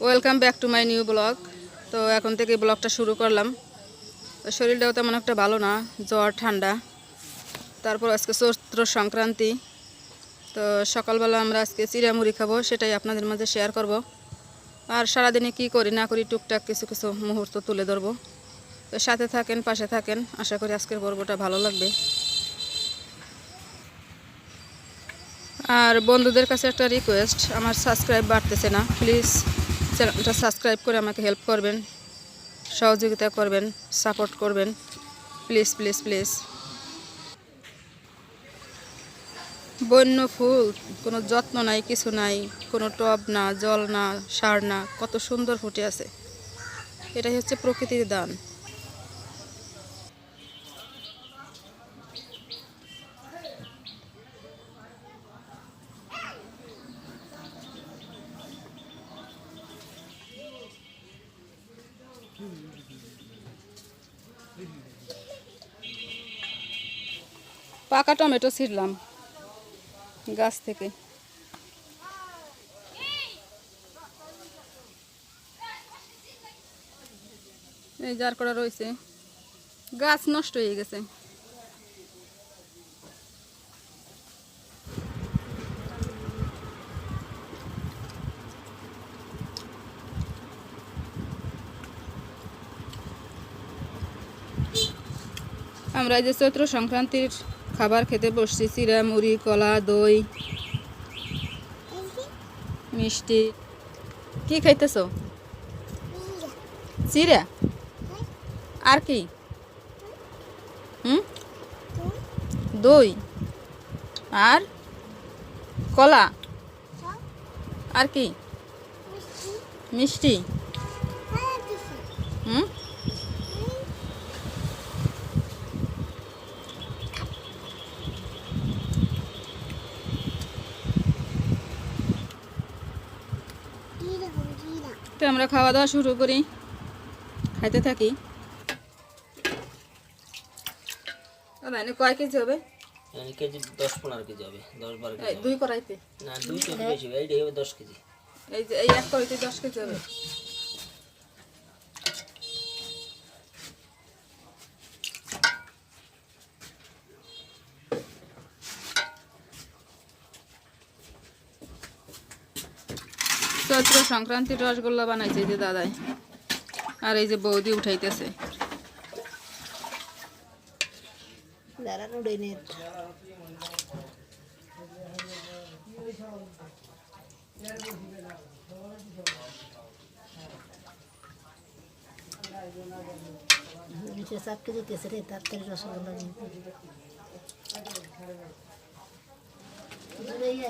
Welcome back to my new blog. তো এখন থেকে ব্লগটা শুরু করলাম। তো শরীরটাও তেমন একটা ভালো না, জ্বর ঠান্ডা। তারপর আজকে চৈত্র সংক্রান্তি। তো সকালবেলা আমরা আজকে চিড়া মুড়ি খাবো, সেটাই আপনাদের মাঝে শেয়ার করব। আর সারাদিনে কি করি না করি টুকটাক কিছু কিছু মুহূর্ত তুলে ধরবো। তো সাথে থাকেন, পাশে থাকেন, আশা করি আজকের পর্বটা ভালো লাগবে। আর বন্ধুদের কাছে একটা রিকোয়েস্ট, আমার সাবস্ক্রাইব বাড়তেছে না, প্লিজ চ্যানেলটা সাবস্ক্রাইব করে আমাকে হেল্প করবেন, সহযোগিতা করবেন, সাপোর্ট করবেন, প্লিজ প্লিজ প্লিজ। বন্য ফুল, কোনো যত্ন নাই, কিছু নাই, কোনো টব না, জল না, সার না, কত সুন্দর ফুটে আছে। এটাই হচ্ছে প্রকৃতির দান। পাকা টমেটো ছিঁড়লাম গাছ থেকে। এই যার করা রয়েছে, গাছ নষ্ট হয়ে গেছে। আমরা এই যে চৈত্র সংক্রান্তির খাবার খেতে বসছি, চিড়া মুড়ি, কলা, দই, মিষ্টি। কি খাইতেছ? চিড়া আর কি? দই আর কলা আর কি? মিষ্টি। তো আমরা খাওয়া দাওয়া শুরু করি, খাইতে থাকি। কয় কেজি হবে? কেজি 10-15 কেজি হবে, 10-12 কেজি। দুই কড়াইতে না, 2 কেজি বেশি হবে, এইটাই হবে 10 কেজি। এই যে এই এক কড়াইতে 10 কেজি হবে। চৈত্র সংক্রান্তির রসগোল্লা বানাইছে এই যে দাদাই, আর এই যে বৌদি উঠাইতেছে।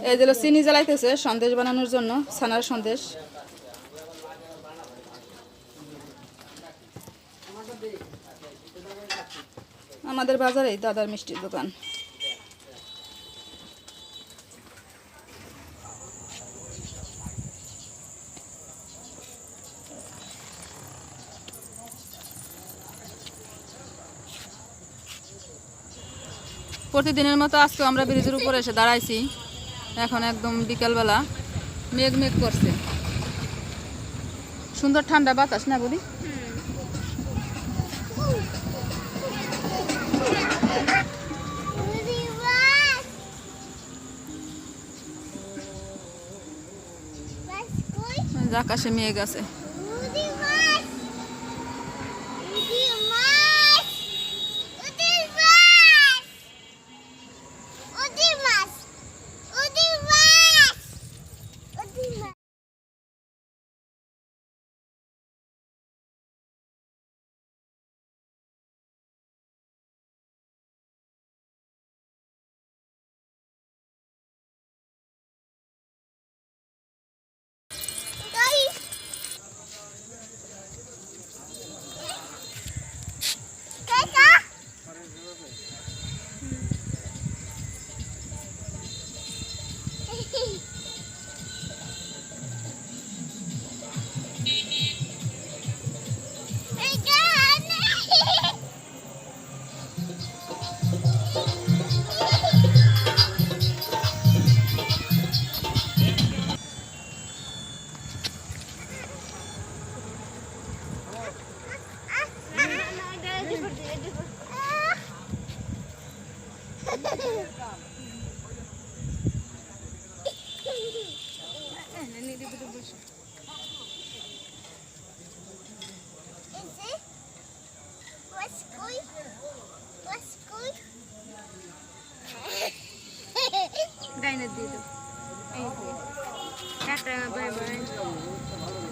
এই যে চিনি জ্বালাইতেছে সন্দেশ বানানোর জন্য, ছানার সন্দেশ। আমাদের বাজারে দাদার মিষ্টির দোকান। প্রতিদিনের মতো আজকে আমরা ব্রিজের উপরে এসে দাঁড়াইছি। এখন একদম বিকালবেলা, মেঘ মেঘ করছে, সুন্দর ঠান্ডা বাতাস না বলি। আকাশে মেঘ আছে।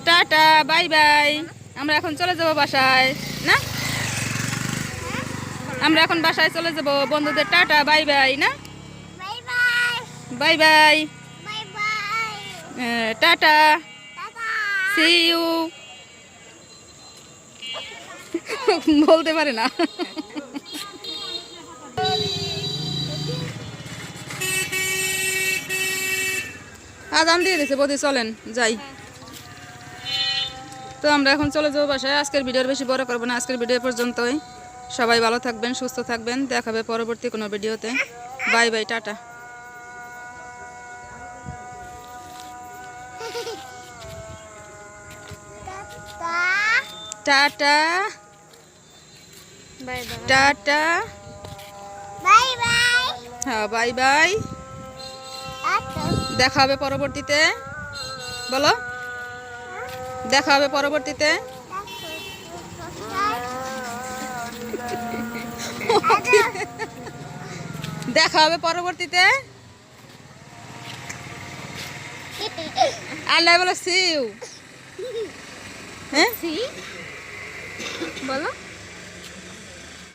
Tata bye by. আমরা এখন চলে যাব বাসায় না, আমরা এখন বাসায় চলে যাব বন্ধুদের টাটা বাই বাই না, bye bye tata see you. বলতে পারে না। আজান দিয়ে দিয়েছে বৌদি, চলেন যাই। তো আমরা এখন চলে যাবো বাসায়। আজকের ভিডিওর বেশি বড় করবো না, আজকের ভিডিও পর্যন্তই। সবাই ভালো থাকবেন, সুস্থ থাকবেন, দেখাবে পরবর্তী কোনো ভিডিওতে। By bye tata. Tata tata হ্যাঁ বাই বাই। দেখা হবে পরবর্তীতে, বলো দেখা হবে পরবর্তীতে। দেখা হবে পরবর্তীতে। আল্লাহ বলো সি ইউ। হ্যাঁ বলো।